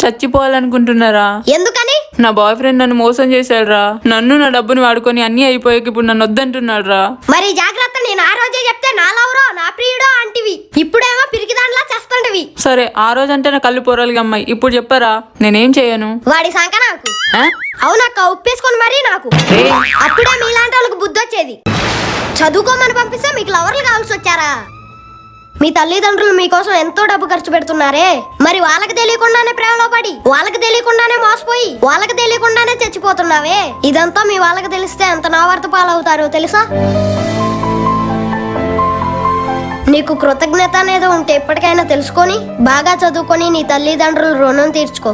చచ్చిపోవాలనుకుంటున్నారా? ఎందుకని? నా boy friend నన్ను మోసం చేశాడురా. నన్ను నా డబ్బుని వాడుకొని అన్ని అయిపోయాక ఇప్పుడు నన్ను వద్దంటున్నాడు రా. మరి జాగ్రత్త, నేను ఆ రోజే చెప్తే నా లవరో నా ప్రియుడో అంటివి, ఇప్పుడేమో పిరికిదాండ్లా చేస్తుంటవి. సరే ఆ రోజు అంటే నా కళ్ళు పొరలుగా అమ్మాయి, ఇప్పుడు చెప్పరా నేనేం చేయను? వాడి సంక నాకు. ఆ? అవునక్క, ఉప్పేసుకొని మరీ నాకు. అప్పుడే మీలాంటి వాళ్ళకి బుద్ధి వచ్చేది. చదువుకోమని పంపిస్తే మీకు లవర్లు కావాల్సి వచ్చారా? మీ తల్లిదండ్రులు మీకోసం ఎంతో డబ్బు ఖర్చు పెడుతున్నారే, మరి వాళ్ళకి తెలియకుండానే ప్రేమలో పడి, వాళ్ళకి తెలియకుండానే మోసపోయి, వాళ్ళకి తెలియకుండానే చచ్చిపోతున్నావే. ఇదంతా మీ వాళ్ళకి తెలిస్తే ఎంత నావర్త పాలవుతారో తెలుసా? నీకు కృతజ్ఞత అనేది ఉంటే ఇప్పటికైనా తెలుసుకొని బాగా చదువుకొని నీ తల్లిదండ్రుల రుణం తీర్చుకో.